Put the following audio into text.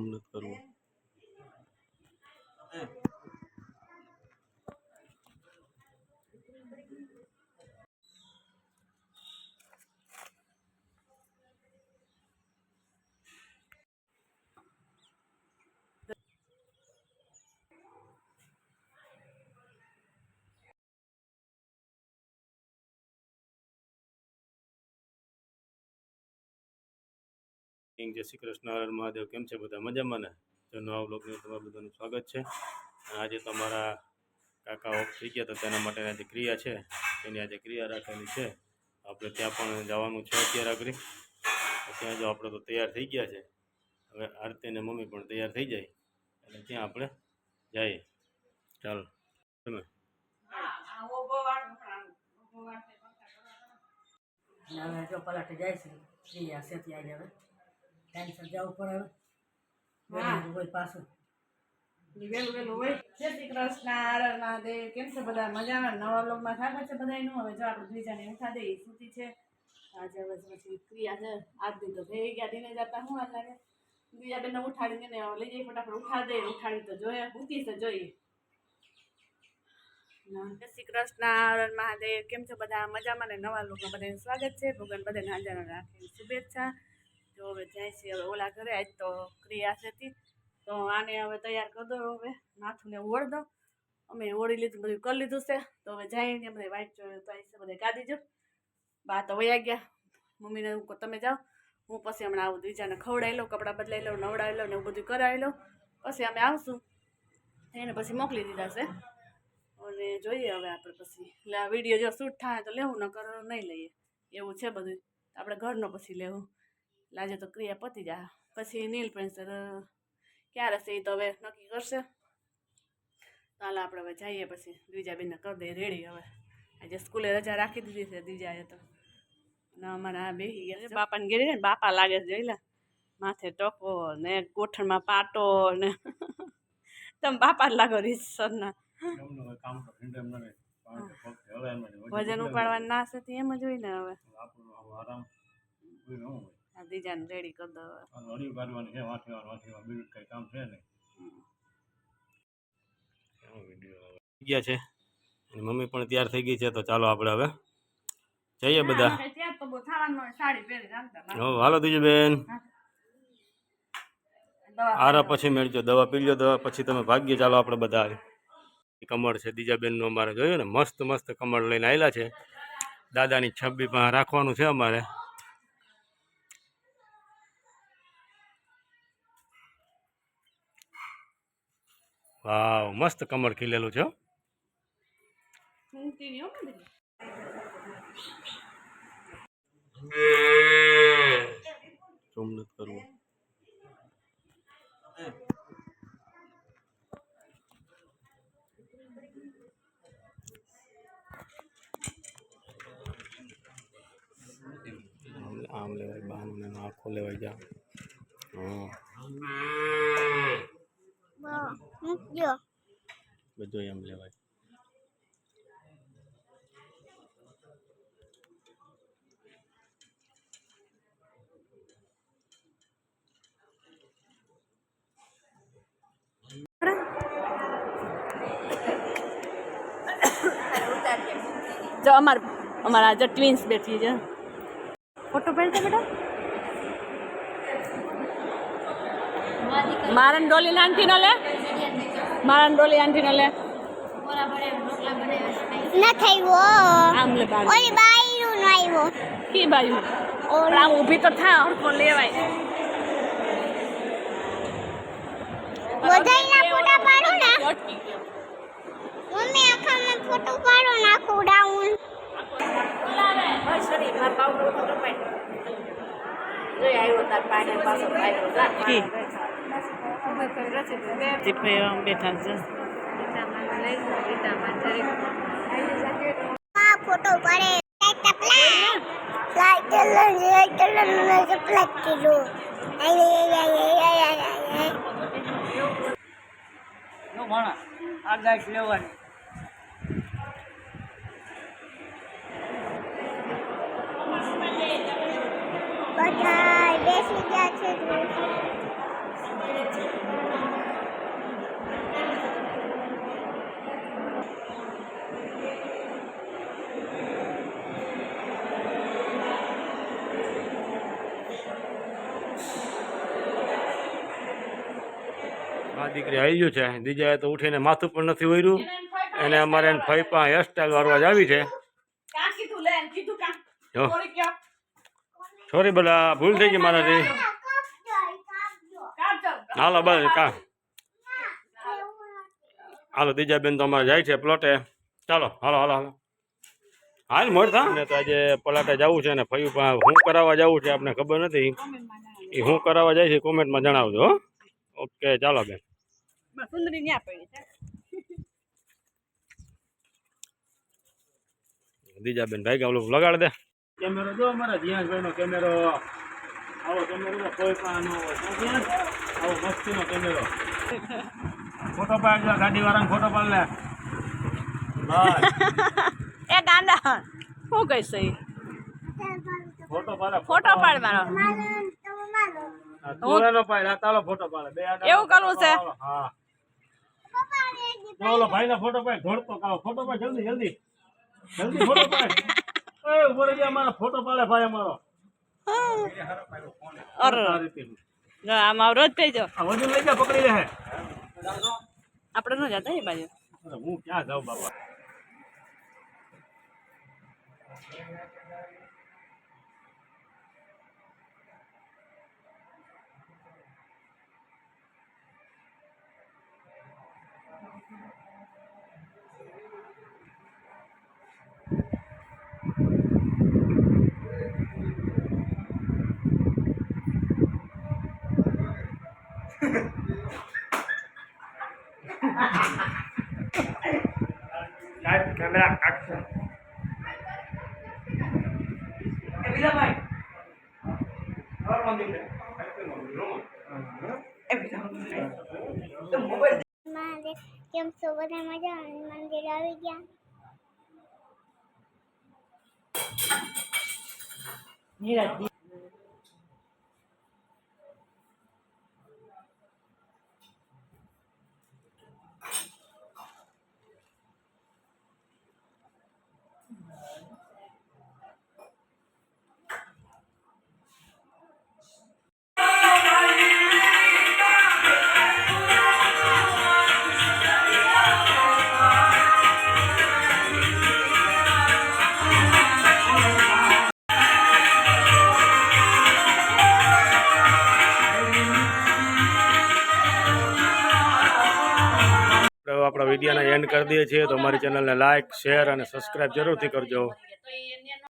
Zoom નથી કરવું. જય શ્રી કૃષ્ણ, હર મહાદેવ. કેમ છે બધા? મજામાં ને? તો નવા બ્લોગની તમારું બધાનું સ્વાગત છે. આજે તો અમારા કાકા ઓફ થઈ ગયા તો તેના માટે આજે ક્રિયા છે, એની આજે ક્રિયા રાખેલી છે. આપણે ત્યાં પણ જવાનું છે અત્યારે આગળ. ત્યાં જો આપણે તો તૈયાર થઈ ગયા છે. હવે આરતી અને મમ્મી પણ તૈયાર થઈ જાય એટલે ત્યાં આપણે જઈએ. ચાલો તમે જો પલાટે જાય છે ક્રિયા છે ત્યાં હવે ટાઈમસર જવું પડે. હોય પાછું વેલું વેલું હોય. જય શ્રી કૃષ્ણ, હર મહાદેવ. કેમ છે બધા? મજામાં? નવા બ્લોગમાં સ્વાગત છે બધાનું. હવે જો આપણે બીજાને ઉઠા દઈએ, સૂતી છે આજે. હવે પછી ક્રિયા છે આજની તો થઈ ગયા. દિને જતા હું વાર લાગે. બીજા બેને ઉઠાડીને લઈ જઈ ફટાફટ ઉઠાડી દઈએ. ઉઠાડી તો જોઈએ, ઉઠી તો જોઈએ. જય શ્રી કૃષ્ણ, હર મહાદેવ. કેમ છો બધા? મજામાં ને? નવા લોકોમાં બધાનું સ્વાગત છે. ભગવાન બધાને હાજર રાખીને શુભેચ્છા. તો હવે જાય છે હવે ઓલા ઘરે. આજ તો ક્રિયા છે તો આને હવે તૈયાર કરી દો. હવે માથું ને ઓળ દો. અમે ઓળી લીધું, બધું કરી લીધું છે. તો હવે જઈને બધા વાઇટ તો છે બધા ગાદી જો. બા તો વયા ગયા. મમ્મીને તમે જાઓ, હું પછી હમણાં આવું. બીજાને ખવડાવી લઉં, કપડાં બદલાવી લઉં, નવડાવી લઉં ને એવું બધું કરાવી લઉં. પછી અમે આવશું. એને પછી મોકલી દીધા છે અને જોઈએ હવે આપણે પછી એટલે આ વિડીયો જો શૂટ થાય તો લેવું, ન કરો નહીં લઈએ. એવું છે બધું. આપણે ઘરનો પછી લેવું. લાજે તો ક્રિયા પતી જાય. પછી નીલ પેન્સર ક્યારે છે એ તો હવે નક્કી કરશે. ચાલો આપણે હવે જઈએ. પછી બીજા બેનને કરી દઈએ રેડી. હવે આજે સ્કૂલે રજા રાખી દીધી છે બીજાએ તો. ના અમારા આ બેસી ગયા. બાપાને ઘેરી ને બાપા લાગે છે જોઈ લે. માથે ટકો ને ગોઠણમાં પાટો ને તમે બાપા જ લાગો રીતસરના. વજન ઉપાડવાનું ના છે એમ જ હોય ને. હવે બીજાને રેડી કરી દો. ગયા છે મમ્મી પણ તૈયાર થઈ ગઈ છે. તો ચાલો આપણે હવે જઈએ બધા. હાલો દીજી બેન, આરા પછી મેળજો. દવા પી લો, દવા પછી તમે ભાગ્ય. ચાલો આપણે બધા. કમળ છે દીજા બેનનું અમારે જોયું ને, મસ્ત મસ્ત કમળ લઈને આવેલા છે. દાદાની છબી પણ રાખવાનું છે અમારે. વાવ, મસ્ત કમળ ખીલેલું છે. ઝૂમ નથી કરવું. આમ લેવાય, બાનું ને આખો લેવાય. જા બધું એમ લેવાય. જો અમારા જો ટ્વિન્સ બેઠી છે. ફોટો પાડતા બેટા. મારન ડોલી આંટી નો લે. મારન ડોલી આંટી નો લે. નથી વો આમ લે બાર. ઓલી બાઈનું નો આવ્યો. કી બાયુ? ઓલા ઊભી તો થા હરખો લેવાય. બધાયના ફોટા પાડો ને. મમ્મી આખામાં ફોટો પાડો નાખું ડાઉન. સોરી માર પાઉડર ફોટો પાડ. જોઈ આવ્યો તાર પાડે પાછો આવ્યો જા. કી જીપે બેઠા છે. આ ફોટો પાડે. લાઈટ લઈને સપ્લાય કીધો. નો ભણા આ ગાઈસ લેવાની. બધા બેસી ગયા છે. આ દીકરી આવી ગયું છે. દીજાએ તો ઉઠીને માથું પણ નથી વળ્યું. એને અમારે ફઈપા હેરસ્ટાઈલ વાળવા જ આવી છે. જો સોરી બધા ભૂલ થઈ ગઈ મારાથી. હાલો બસ હાલો દીજાબેન તો અમારે જાય છે પ્લોટે. ચાલો હાલો હાલો હાલો હાલ મોડ થા ને. તો આજે પલાટે જવું છે ને ફયું હું કરાવવા જવું છે આપણે ખબર નથી. એ હું કરાવવા જાય છે કોમેન્ટમાં જણાવજો. હો ઓકે ચાલો બેન. દીજાબેન ભાઈ ગાવ લગાડ દે કેમેરો. જો અમારા જીયાસભાઈ નો કેમેરો. આવો કેમેરો કોઈ પણ આવો મસ્તીનો કેમેરો. ફોટો પાડ ગાડી વાળાને ફોટો પાડ લે. એ ગાંડા શું કહીશ ફોટો પાડ પાડવાનો તોરાનો પાડ. તાલો ફોટો પાડે બે એવું કરવું છે? હા ચાલો ભાઈનો ફોટો પાડ. ધોડતો કાવ ફોટો પાડ જલ્દી જલ્દી જલ્દી ફોટો પાડ. એ ઉપર જે અમારો ફોટો પાડે ભાઈ અમારો. આમાં રોજ ભેજો આ વજન લઈ જા પકડી લે. આપણે ન જતા એ બાજુ. હું ક્યાં જાઉં બાબા. Camera action. કેમ છો બધા મજા? મંદિર આવી ગયા. આપણા વિડીયોને એન્ડ કરી દઈએ છીએ. તો અમારી ચેનલને લાઇક શેર અને સબસ્ક્રાઈબ જરૂરથી કરજો.